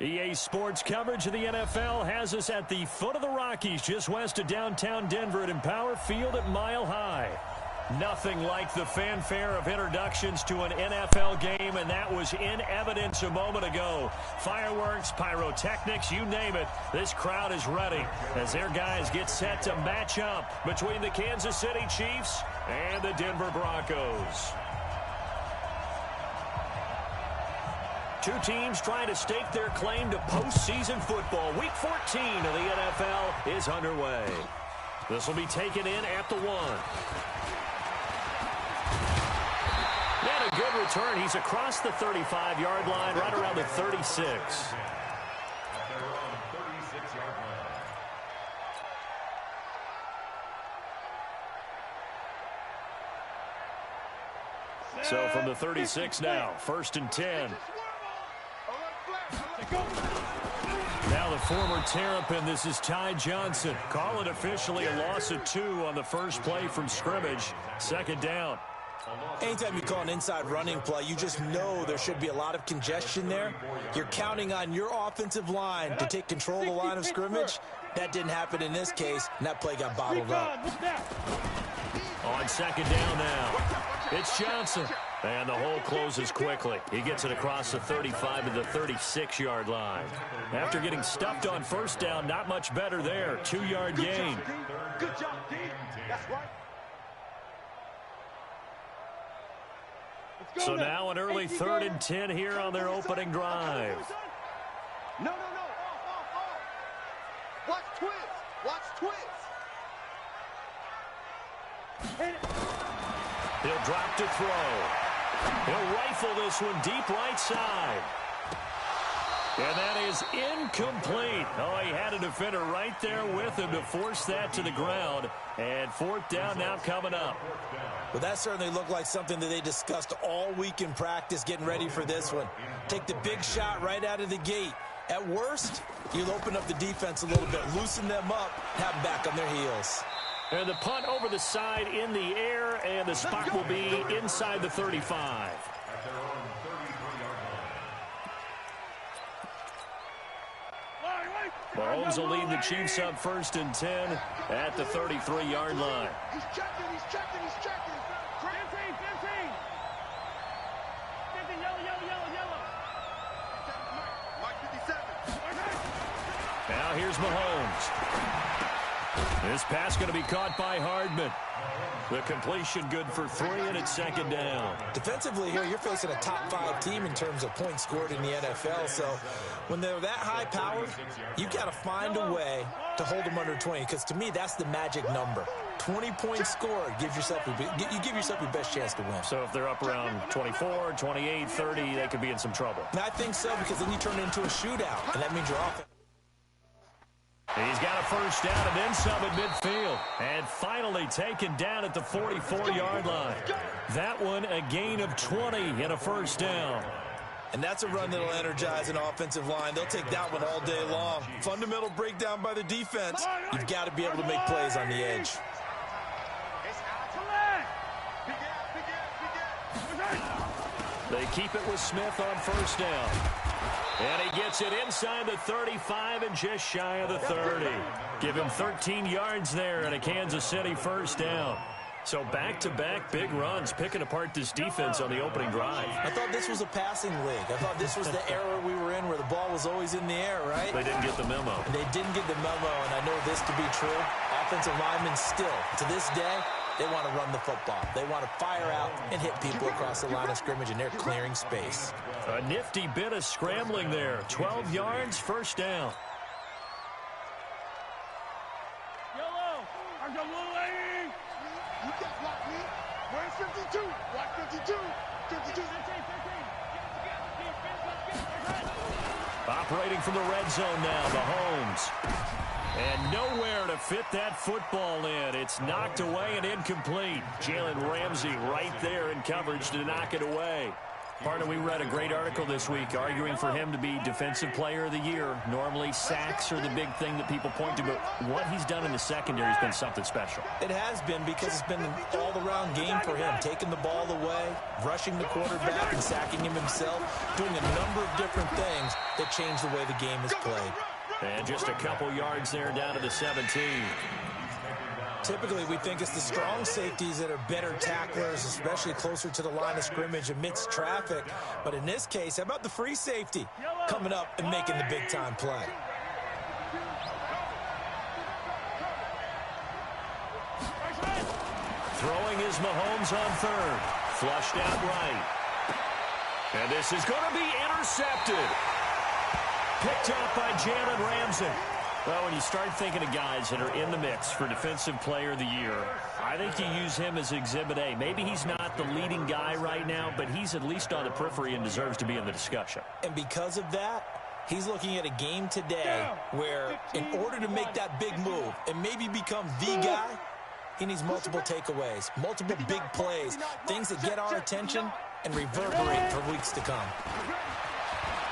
EA Sports coverage of the NFL has us at the foot of the Rockies, just west of downtown Denver at Empower Field at Mile High. Nothing like the fanfare of introductions to an NFL game, and that was in evidence a moment ago. Fireworks, pyrotechnics, you name it. This crowd is ready as their guys get set to match up between the Kansas City Chiefs and the Denver Broncos. Two teams trying to stake their claim to postseason football. Week 14 of the NFL is underway. This will be taken in at the 1. And a good return. He's across the 35-yard line, right around the 36. So from the 36 now, 1st and 10. Now the former Terrapin, this is Ty Johnson. Call it officially a loss of 2 on the first play from scrimmage. 2nd down. Anytime you call an inside running play, you just know there should be a lot of congestion there. You're counting on your offensive line to take control of the line of scrimmage. That didn't happen in this case, and that play got bottled up. On 2nd down now, it's Johnson. And the hole closes quickly. He gets it across the 35 to the 36-yard line. After getting stuffed on 1st down, not much better there. 2-yard gain. Good job, D. That's right. So now an early 3rd and 10 here on their opening drive. No. Watch twist. Watch twist. He'll drop to throw. He'll rifle this one deep right side. And that is incomplete. Oh, he had a defender right there with him to force that to the ground. And 4th down now coming up. Well, that certainly looked like something that they discussed all week in practice, getting ready for this one. Take the big shot right out of the gate. At worst, you'll open up the defense a little bit, loosen them up, have them back on their heels. And the punt over the side in the air, and the spot will be inside the 35. Mahomes will lead the Chiefs up 1st and 10 at the 33-yard line. He's checking. 15. Yellow. Mike 57. Now here's Mahomes. This pass going to be caught by Hardman. The completion good for 3, and it's 2nd down. Defensively here, you're facing a top 5 team in terms of points scored in the NFL. So when they're that high powered, you got to find a way to hold them under 20. Because to me, that's the magic number. 20 points scored, you give yourself your best chance to win. So if they're up around 24, 28, 30, they could be in some trouble. And I think so, because then you turn it into a shootout, and that means you're off. He's got a 1st down and then some at midfield. And finally taken down at the 44-yard line. That one a gain of 20 and a 1st down. And that's a run that'll energize an offensive line. They'll take that one all day long. Fundamental breakdown by the defense. You've got to be able to make plays on the edge. They keep it with Smith on 1st down. And he gets it inside the 35 and just shy of the 30. Give him 13 yards there and a Kansas City 1st down. So back-to-back big runs, picking apart this defense on the opening drive. I thought this was a passing league. I thought this was the era we were in where the ball was always in the air, right? They didn't get the memo. And they didn't get the memo, and I know this to be true. Offensive linemen still, to this day, they want to run the football. They want to fire out and hit people across the line of scrimmage, and they're clearing space. A nifty bit of scrambling there. 12 yards, 1st down. Yellow. I'm the little lady. You got blocked me. Where's 52? Block 52. 52. 15. Operating from the red zone now, Mahomes. And nowhere to fit that football in. It's knocked away and incomplete. Jalen Ramsey right there in coverage to knock it away. Partner, we read a great article this week arguing for him to be Defensive Player of the Year. Normally, sacks are the big thing that people point to, but what he's done in the secondary has been something special. It has been, because it's been an all-around game for him, taking the ball away, rushing the quarterback, and sacking him himself, doing a number of different things that change the way the game is played. And just a couple yards there down to the 17. Typically, we think it's the strong safeties that are better tacklers, especially closer to the line of scrimmage amidst traffic. But in this case, how about the free safety coming up and making the big-time play? Throwing is Mahomes on third. Flushed out right. And this is going to be intercepted. Picked up by Jalen Ramsey. Well, when you start thinking of guys that are in the mix for Defensive Player of the Year, I think you use him as Exhibit A. Maybe he's not the leading guy right now, but he's at least on the periphery and deserves to be in the discussion. And because of that, he's looking at a game today where in order to make that big move and maybe become the guy, he needs multiple takeaways, multiple big plays, things that get our attention and reverberate for weeks to come.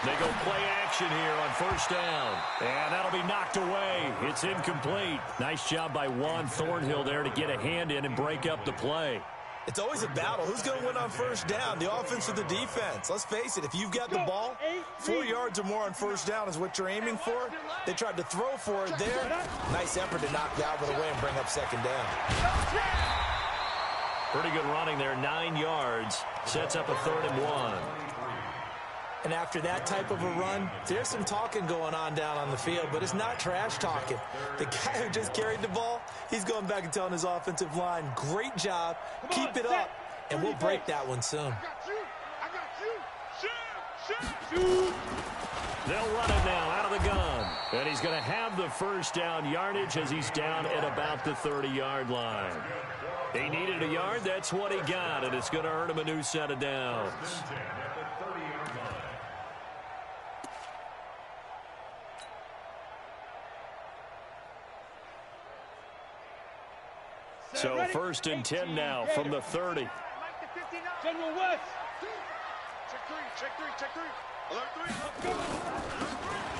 They go play action here on first down. And that'll be knocked away. It's incomplete. Nice job by Juan Thornhill there to get a hand in and break up the play. It's always a battle. Who's going to win on first down, the offense or the defense? Let's face it, if you've got the ball, 4 yards or more on first down is what you're aiming for. They tried to throw for it there. Nice effort to knock the outlet away and bring up second down. Pretty good running there, 9 yards. Sets up a 3rd and 1. And after that type of a run, there's some talking going on down on the field, but it's not trash talking. The guy who just carried the ball, he's going back and telling his offensive line, great job, keep it up, and we'll break that one soon. They'll run it now out of the gun. And he's going to have the first down yardage as he's down at about the 30-yard line. He needed a yard, that's what he got, and it's going to earn him a new set of downs. So 1st and 10 now from the 30. General West. Check three. Alert three.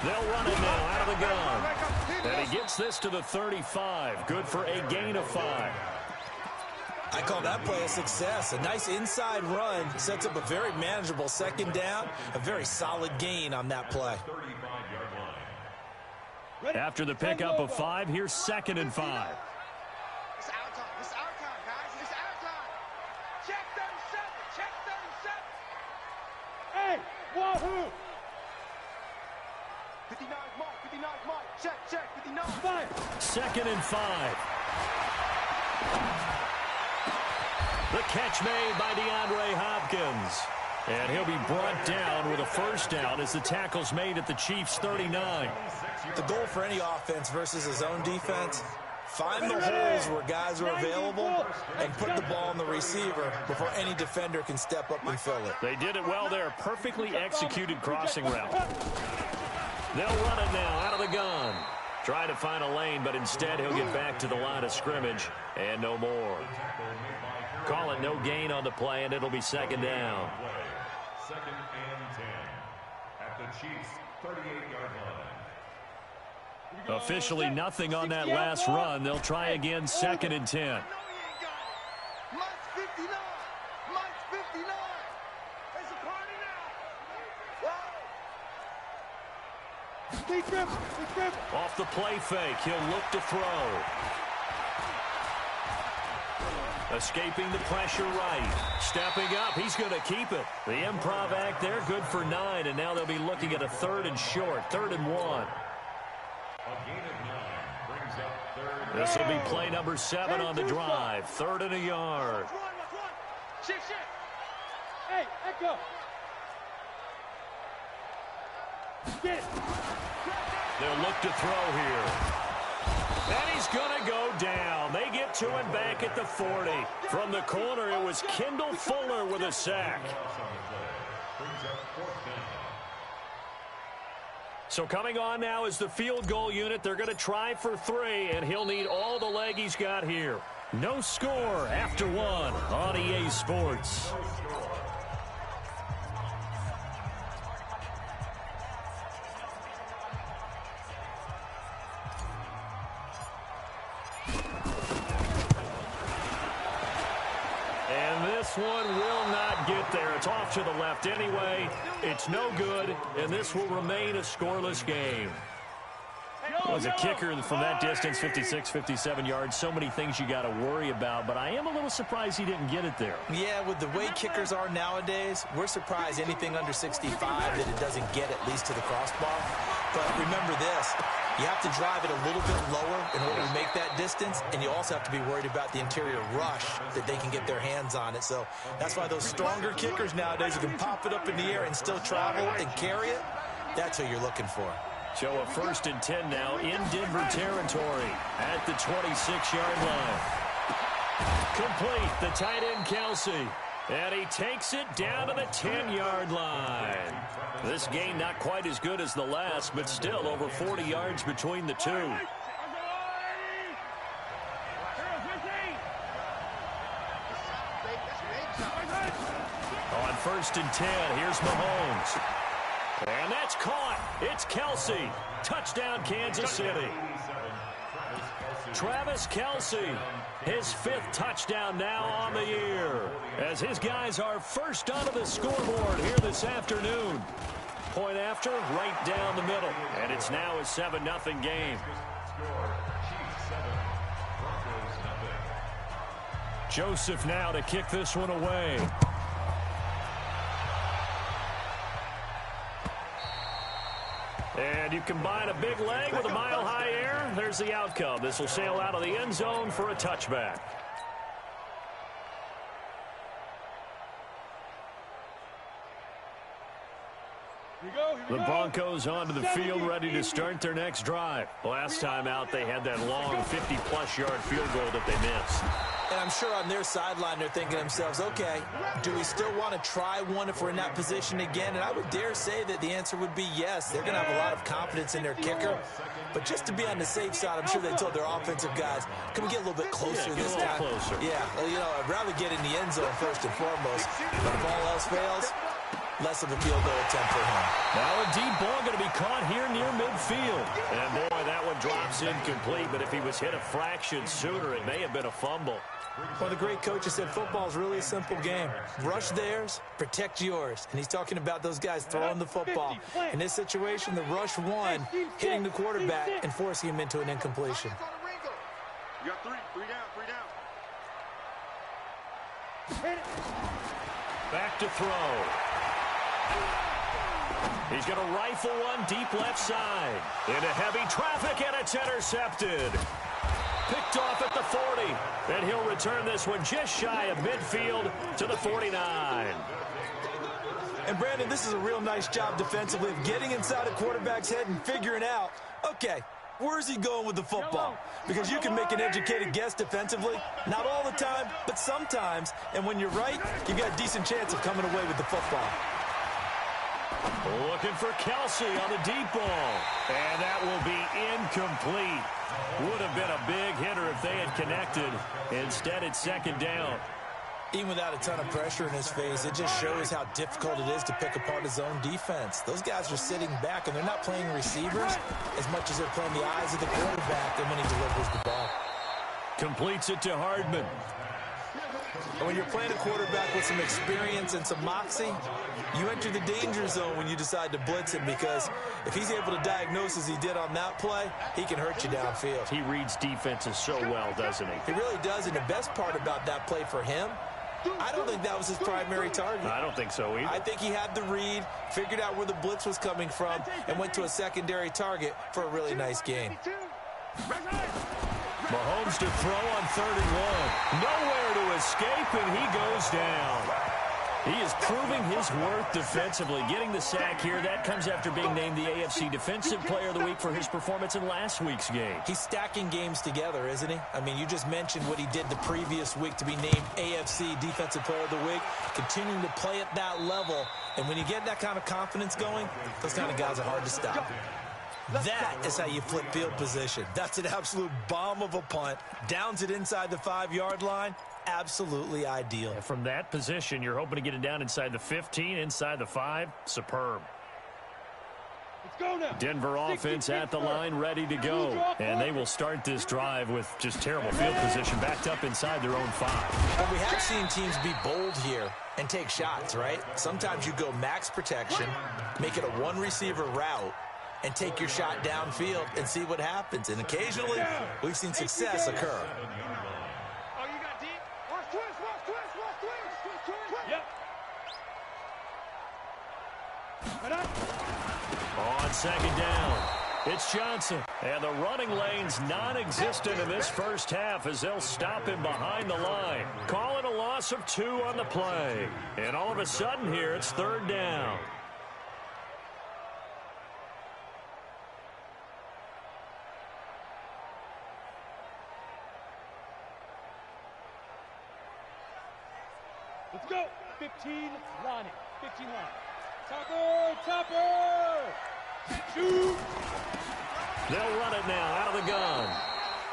They'll run it now out of the gun. And he gets this to the 35. Good for a gain of 5. I call that play a success. A nice inside run sets up a very manageable second down. A very solid gain on that play. After the pickup of 5, here's 2nd and 5. It's our time, guys. It's our time. Check 37. Hey, wahoo! 59 mark. Check, 59. 5. 2nd and 5. The catch made by DeAndre Hopkins. And he'll be brought down with a first down as the tackle's made at the Chiefs' 39. The goal for any offense versus his own defense, find the holes where guys are available and put the ball on the receiver before any defender can step up and fill it. They did it well there. Perfectly executed crossing route. They'll run it now out of the gun. Try to find a lane, but instead he'll get back to the line of scrimmage and no more. Call it no gain on the play, and it'll be 2nd down. 2nd and 10 at the Chiefs' 38-yard line. Officially nothing on that last run. They'll try again 2nd and 10. Mike's 59. Mike's 59. It's a party now. He tripped. Off the play fake, he'll look to throw. Escaping the pressure right. Stepping up, he's going to keep it. The improv act there, good for 9, and now they'll be looking at a 3rd and short, 3rd and 1. A gain of 9 brings up 3rd. This will be play number 7 on the drive, 3rd and a yard. Shit. Hey, Echo. Get it. They'll look to throw here. And he's going to go down. They get to him back at the 40. From the corner, it was Kendall Fuller with a sack. So coming on now is the field goal unit. They're going to try for 3, and he'll need all the leg he's got here. No score after 1 on EA Sports. This one will not get there. It's off to the left anyway. It's no good, and this will remain a scoreless game. Was a kicker from that distance, 56, 57 yards. So many things you got to worry about, but I am a little surprised he didn't get it there. Yeah, with the way kickers are nowadays, we're surprised anything under 65 that it doesn't get at least to the crossbar. But remember this, you have to drive it a little bit lower in order to make that distance, and you also have to be worried about the interior rush that they can get their hands on it. So that's why those stronger kickers nowadays who can pop it up in the air and still travel and carry it, that's what you're looking for. So a 1st and 10 now in Denver territory at the 26-yard line. Complete, the tight end Kelsey. And he takes it down to the 10-yard line. This game not quite as good as the last, but still over 40 yards between the two. On 1st and 10, here's Mahomes. And that's caught. It's Kelsey. Touchdown, Kansas City. Travis Kelsey, his 5th touchdown now on the year, as his guys are first onto the scoreboard here this afternoon. Point after, right down the middle. And it's now a 7-0 game. Joseph now to kick this one away. And you combine a big leg with a mile-high air, there's the outcome. This will sail out of the end zone for a touchback. The Broncos onto the field, ready to start their next drive. Last time out, they had that long 50-plus yard field goal that they missed. And I'm sure on their sideline, they're thinking to themselves, okay, do we still want to try one if we're in that position again? And I would dare say that the answer would be yes. They're going to have a lot of confidence in their kicker. But just to be on the safe side, I'm sure they told their offensive guys, can we get a little bit closer this time? Closer. Yeah, well, you know, I'd rather get in the end zone first and foremost. But if all else fails, less of a field goal attempt for him. Now a deep ball going to be caught here near midfield. And boy, that one drops incomplete. But if he was hit a fraction sooner, it may have been a fumble. Well, the great coach has said football is really a simple game. Rush theirs, protect yours. And he's talking about those guys throwing the football. In this situation, the rush one, hitting the quarterback and forcing him into an incompletion. You got three down. Back to throw. He's going to rifle one deep left side. Into heavy traffic, and it's intercepted. Picked off at the 40, and he'll return this one just shy of midfield to the 49. And, Brandon, this is a real nice job defensively of getting inside a quarterback's head and figuring out, okay, where's he going with the football? Because you can make an educated guess defensively. Not all the time, but sometimes. And when you're right, you've got a decent chance of coming away with the football. Looking for Kelsey on the deep ball. And that will be incomplete. Would have been a big hitter if they had connected. Instead, it's 2nd down. Even without a ton of pressure in his face, it just shows how difficult it is to pick apart his own defense. Those guys are sitting back, and they're not playing receivers as much as they're playing the eyes of the quarterback and when he delivers the ball. Completes it to Hardman. And when you're playing a quarterback with some experience and some moxie, you enter the danger zone when you decide to blitz him, because if he's able to diagnose as he did on that play, he can hurt you downfield. He reads defenses so well, doesn't he? He really does, and the best part about that play for him, I don't think that was his primary target. I don't think so either. I think he had the read, figured out where the blitz was coming from, and went to a secondary target for a really nice gain. Mahomes to throw on 3rd and 1. Nowhere to escape, and he goes down. He is proving his worth defensively. Getting the sack here, that comes after being named the AFC Defensive Player of the Week for his performance in last week's game. He's stacking games together, isn't he? I mean, you just mentioned what he did the previous week to be named AFC Defensive Player of the Week, continuing to play at that level. And when you get that kind of confidence going, those kind of guys are hard to stop. That is how you flip field position. That's an absolute bomb of a punt. Downs it inside the 5-yard line. Absolutely ideal. And from that position, you're hoping to get it down inside the 15, inside the 5. Superb. Denver offense at the line, ready to go. And they will start this drive with just terrible field position, backed up inside their own 5. But we have seen teams be bold here and take shots, right? Sometimes you go max protection, make it a one-receiver route, and take your shot downfield and see what happens. And occasionally, we've seen success occur. Oh, you got deep? Watch twist. Yep. On second down, it's Johnson. And the running lane's non-existent in this first half as they'll stop him behind the line. Call it a loss of 2 on the play. And all of a sudden here, it's third down. Let's go. 15 line. Topper. Shoot. They'll run it now out of the gun.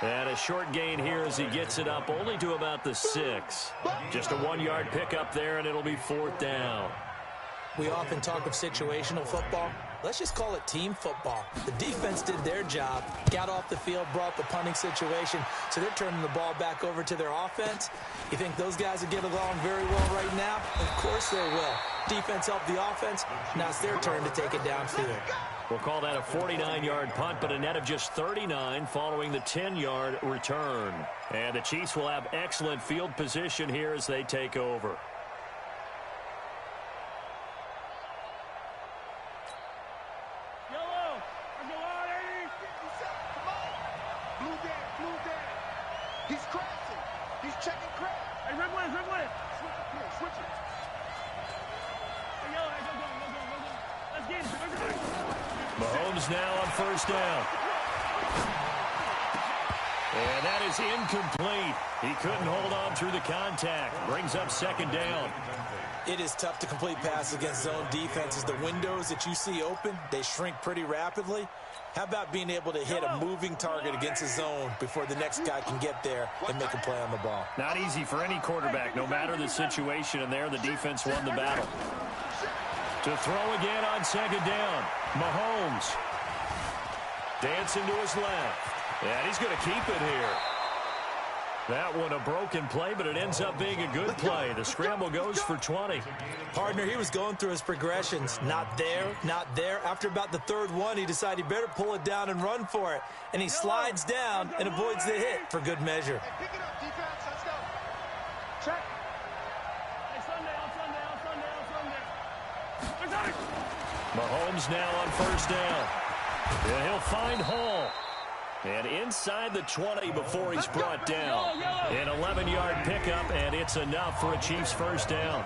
And a short gain here as he gets it up only to about the 6. Just a 1-yard pickup there, and it'll be fourth down. We often talk of situational football. Let's just call it team football. The defense did their job, got off the field, brought the punting situation, so they're turning the ball back over to their offense. You think those guys will get along very well right now? Of course they will. Defense helped the offense. Now it's their turn to take it downfield. We'll call that a 49-yard punt, but a net of just 39 following the 10-yard return. And the Chiefs will have excellent field position here as they take over. He's crossing. He's checking crack. Hey, red one. Switch it. Hey, yellow, go. Let's get it. Mahomes now on first down. And that is incomplete. He couldn't hold on through the contact. Brings up second down. It is tough to complete passes against zone defenses. The windows that you see open, they shrink pretty rapidly. How about being able to hit a moving target against a zone before the next guy can get there and make a play on the ball? Not easy for any quarterback, no matter the situation, and there the defense won the battle. To throw again on second down, Mahomes. Dancing to his left, and he's going to keep it here. That one a broken play, but it ends up being a good play. The scramble goes for 20. Partner, he was going through his progressions. Not there. After about the third one, he decided he better pull it down and run for it. And he slides down and avoids the hit for good measure. Hey, pick it up, defense. Let's go. Check. Hey, Sunday. Mahomes now on first down. And he'll find Hall. And inside the 20 before he's brought down. An 11-yard pickup, and it's enough for a Chiefs first down.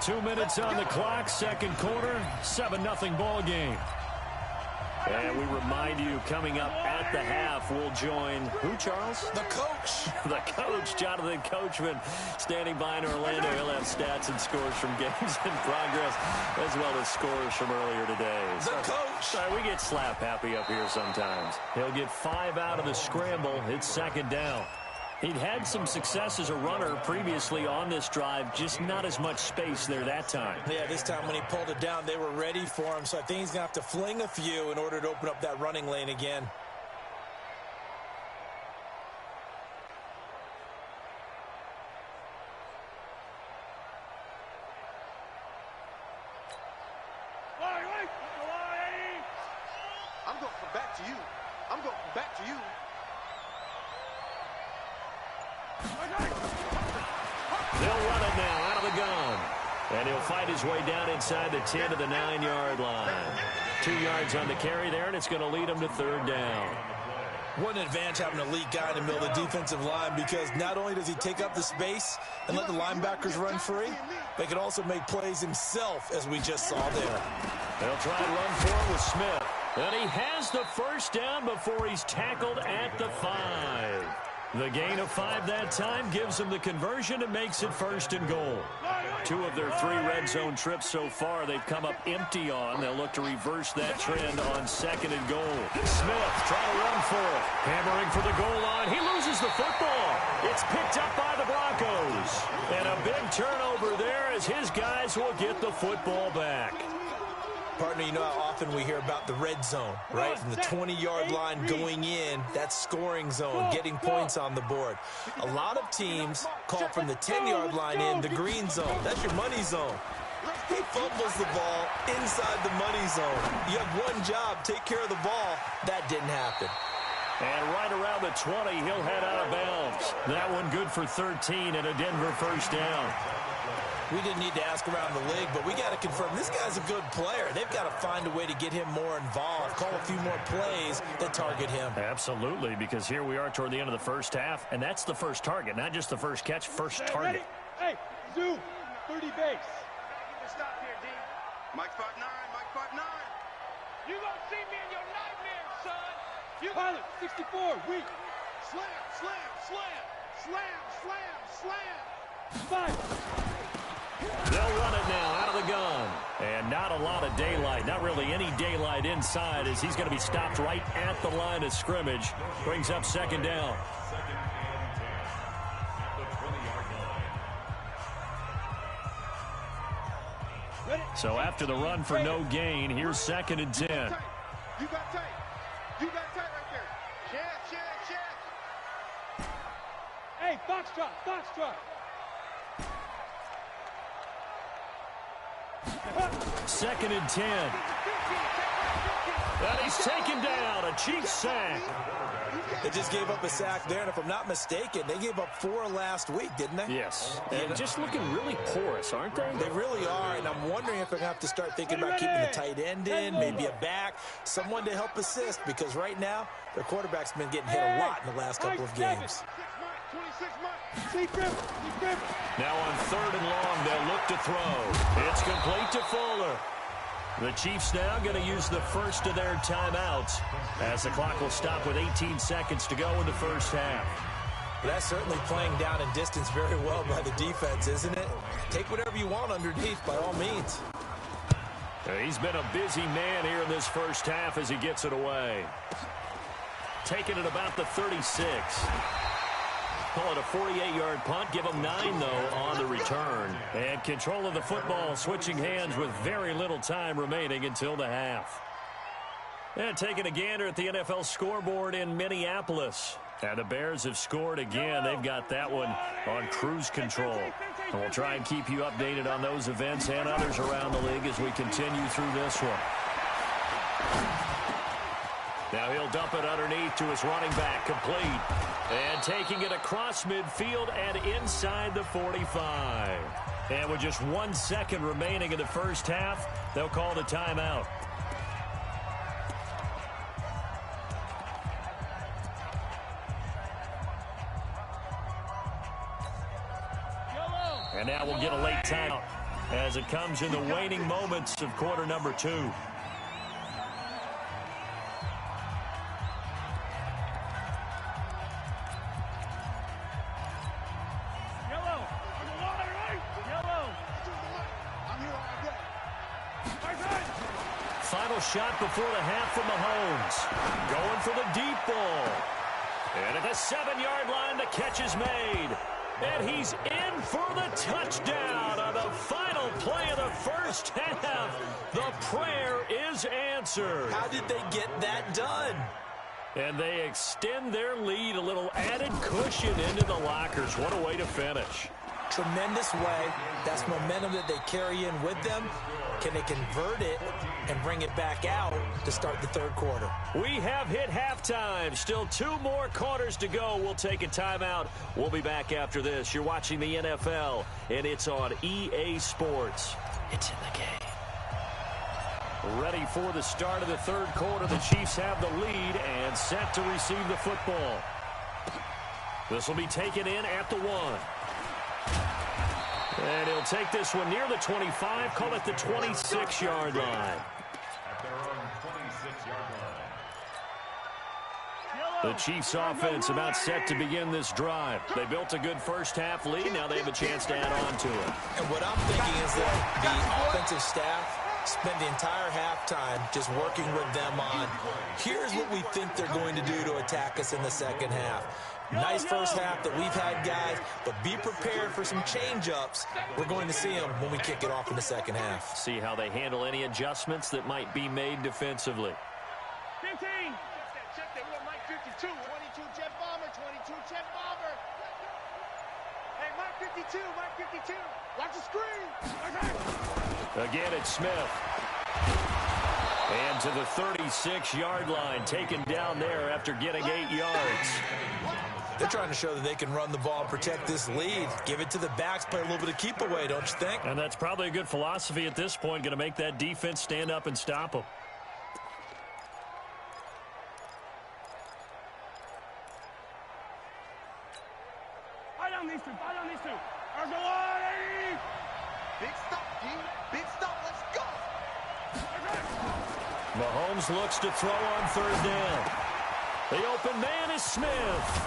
2 minutes on the clock, second quarter, 7-0 ball game. And we remind you, coming up at the half, we'll join who, Charles? The coach. The coach, Jonathan Coachman, standing by in Orlando. He'll have stats and scores from games in progress, as well as scores from earlier today. The coach. Sorry, we get slap happy up here sometimes. He'll get 5 out of the scramble. It's second down. He'd had some success as a runner previously on this drive, just not as much space there that time. Yeah, this time when he pulled it down, they were ready for him, so I think he's going to have to fling a few in order to open up that running lane again. I'm going to come back to you. They'll run it now out of the gun. And he'll fight his way down inside the 10 to the 9-yard line. 2 yards on the carry there, and it's going to lead him to third down. What an advantage having an elite guy in the middle of the defensive line, because not only does he take up the space and let the linebackers run free, but he can also make plays himself, as we just saw there. They'll try to run for it with Smith. And he has the first down before he's tackled at the 5. The gain of 5 that time gives them the conversion and makes it first and goal. 2 of their 3 red zone trips so far they've come up empty on. They'll look to reverse that trend on second and goal. Smith trying to run for it. Hammering for the goal line. He loses the football. It's picked up by the Broncos. And a big turnover there as his guys will get the football back. Partner, you know how often we hear about the red zone, right? From the 20-yard line going in, that scoring zone, getting points on the board. A lot of teams call from the 10-yard line in the green zone. That's your money zone. He fumbles the ball inside the money zone. You have one job, take care of the ball. That didn't happen. And right around the 20, he'll head out of bounds. That one good for 13 and a Denver first down. We didn't need to ask around the league, but we got to confirm this guy's a good player. They've got to find a way to get him more involved, call a few more plays that target him. Absolutely, because here we are toward the end of the first half, and that's the first target, not just the first catch, first target. Hey, zoom, 30 base. Stop here, D. Mike 5'9", Mike 5'9". You gonna see me in your nightmares, son. You Pilot, 64, weak. Slam, slam, slam, slam, slam, slam. Five. They'll run it now out of the gun. And not a lot of daylight, not really any daylight inside, as he's going to be stopped right at the line of scrimmage. Brings up second down. Second and 10 at the 20-yard line. Ready? So after the run for no gain, here's second and 10. You got tight. You got tight right there. Check, check, check. Hey, foxtrot, foxtrot. Second and 10. And he's taken down. A Chiefs sack. They just gave up a sack there, and if I'm not mistaken, they gave up 4 last week, didn't they? Yes. And just looking really porous, aren't they? They really are, and I'm wondering if I'm going to have to start thinking about keeping the tight end in, maybe a back, someone to help assist, because right now, their quarterback's been getting hit a lot in the last couple of games. 26 months. Now on third and long, they'll look to throw. It's complete to Fuller. The Chiefs now going to use the first of their timeouts as the clock will stop with 18 seconds to go in the first half. That's certainly playing down in distance very well by the defense, isn't it? Take whatever you want underneath by all means. He's been a busy man here in this first half as he gets it away. Taking it about the 36. Call it a 48-yard punt. Give them 9, though, on the return. And control of the football, switching hands with very little time remaining until the half. And taking a gander at the NFL scoreboard in Minneapolis. And the Bears have scored again. They've got that one on cruise control. And we'll try and keep you updated on those events and others around the league as we continue through this one. Now he'll dump it underneath to his running back, complete. And taking it across midfield and inside the 45. And with just 1 second remaining in the first half, they'll call the timeout. And now we'll get a late timeout as it comes in the waning moments of quarter number 2. Final shot before the half from Mahomes. Going for the deep ball. And at the 7-yard line, the catch is made. And he's in for the touchdown on the final play of the first half. The prayer is answered. How did they get that done? And they extend their lead, a little added cushion into the lockers. What a way to finish. Tremendous way. That's momentum that they carry in with them. Can they convert it and bring it back out to start the third quarter? We have hit halftime. Still 2 more quarters to go. We'll take a timeout. We'll be back after this. You're watching the NFL, and it's on EA Sports. It's in the game. Ready for the start of the third quarter. The Chiefs have the lead and set to receive the football. This will be taken in at the 1. And he'll take this one near the 25, call it the 26-yard line. At their own 26-yard line. The Chiefs offense about set to begin this drive. They built a good first half lead. Now they have a chance to add on to it. And what I'm thinking is that the offensive staff spend the entire halftime just working with them on, here's what we think they're going to do to attack us in the second half. Nice first half that we've had, guys, but be prepared for some change-ups. We're going to see them when we kick it off in the second half. See how they handle any adjustments that might be made defensively. 15. Check that. We're Mike 52. 22 jet bomber. 22 jet bomber. Hey, Mike 52. Mike 52. Watch the screen. Again, it's Smith. And to the 36-yard line, taken down there after getting 8 yards. They're trying to show that they can run the ball and protect this lead. Give it to the backs, play a little bit of keep away, don't you think? And that's probably a good philosophy at this point, going to make that defense stand up and stop them. Fight on these two. Fight on these two. There's a line. Big stop, D. Big stop. Let's go. Mahomes looks to throw on third down. The open man is Smith.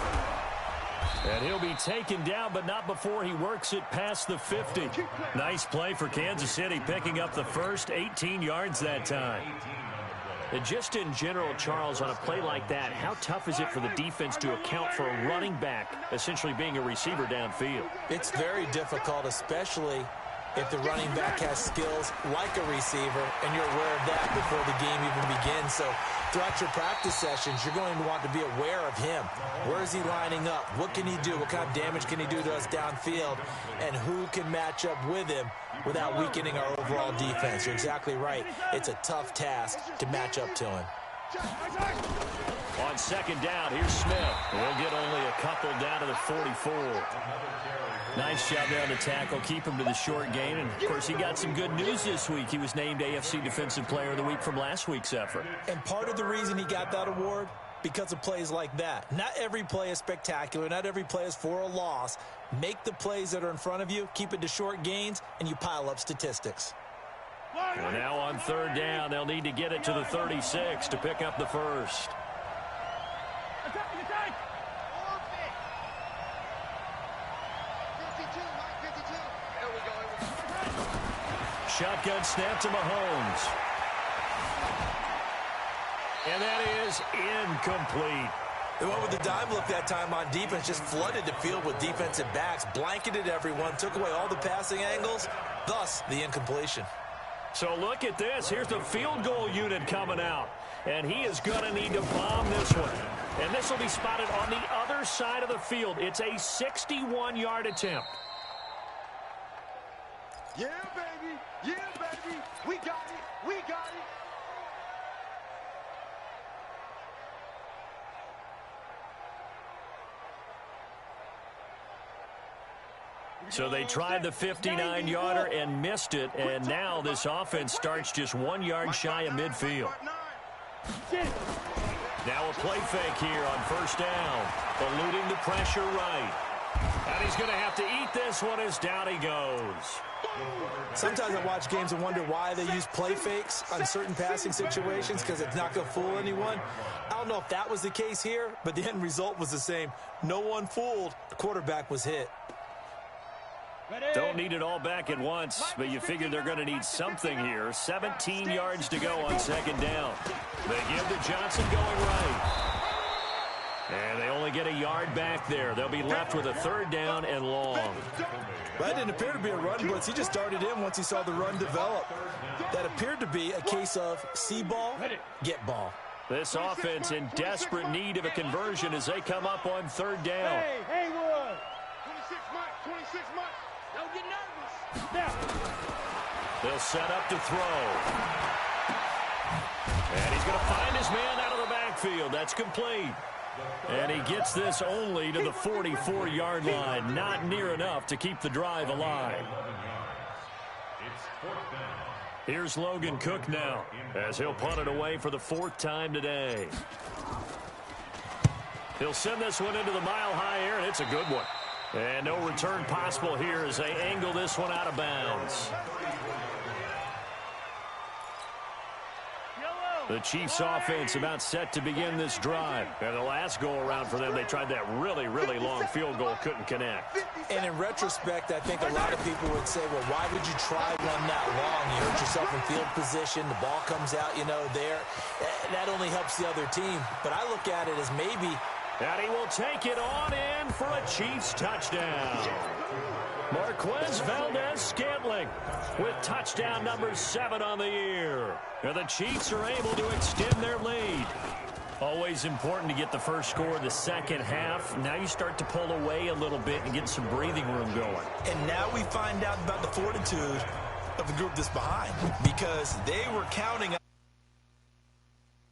And he'll be taken down, but not before he works it past the 50. Nice play for Kansas City, picking up the first 18 yards that time. And just in general, Charles, on a play like that, how tough is it for the defense to account for a running back essentially being a receiver downfield? It's very difficult, especially if the running back has skills like a receiver, and you're aware of that before the game even begins. So throughout your practice sessions, you're going to want to be aware of him. Where is he lining up? What can he do? What kind of damage can he do to us downfield? And who can match up with him without weakening our overall defense? You're exactly right. It's a tough task to match up to him. On second down, here's Smith. We'll get only a couple down to the 44. Nice job there on the tackle. Keep him to the short gain. And, of course, he got some good news this week. He was named AFC Defensive Player of the Week from last week's effort. And part of the reason he got that award, because of plays like that. Not every play is spectacular. Not every play is for a loss. Make the plays that are in front of you, keep it to short gains, and you pile up statistics. Well, now on third down, they'll need to get it to the 36 to pick up the first. Attack, attack. Shotgun snap to Mahomes. And that is incomplete. They went with the dime look that time on defense, just flooded the field with defensive backs, blanketed everyone, took away all the passing angles, thus the incompletion. So look at this. Here's the field goal unit coming out. And he is going to need to bomb this one. And this will be spotted on the other side of the field. It's a 61-yard attempt. Yeah, baby. Yeah, baby. We got it. We got it. So they tried the 59-yarder and missed it, and now this offense starts just 1 yard shy of midfield. Now a play fake here on first down, eluding the pressure right. And he's going to have to eat this one as down he goes. Sometimes I watch games and wonder why they use play fakes on certain passing situations, because it's not going to fool anyone. I don't know if that was the case here, but the end result was the same. No one fooled. The quarterback was hit. Don't need it all back at once, but you figure they're going to need something here. 17 yards to go on second down. They give to Johnson going right. And they only get a yard back there. They'll be left with a third down and long. That didn't appear to be a run blitz. He just darted in once he saw the run develop. That appeared to be a case of see ball, get ball. This offense in desperate need of a conversion as they come up on third down. Hey, Haywood. 26 months. 26 months. Don't get nervous. Now. They'll set up to throw. And he's going to find his man out of the backfield. That's complete. And he gets this only to the 44-yard line. Not near enough to keep the drive alive. Here's Logan Cook now as he'll punt it away for the fourth time today. He'll send this one into the mile-high air, and it's a good one. And no return possible here as they angle this one out of bounds. The Chiefs offense about set to begin this drive. And the last go-around for them, they tried that really, really long field goal, couldn't connect. And in retrospect, I think a lot of people would say, well, why would you try one that long? You hurt yourself in field position. The ball comes out, there. That only helps the other team. But I look at it as maybe And he will take it on in for a Chiefs touchdown. Marquez Valdez-Scantling with touchdown number 7 on the year. And the Chiefs are able to extend their lead. Always important to get the first score of the second half. Now you start to pull away a little bit and get some breathing room going. And now we find out about the fortitude of the group that's behind, because they were counting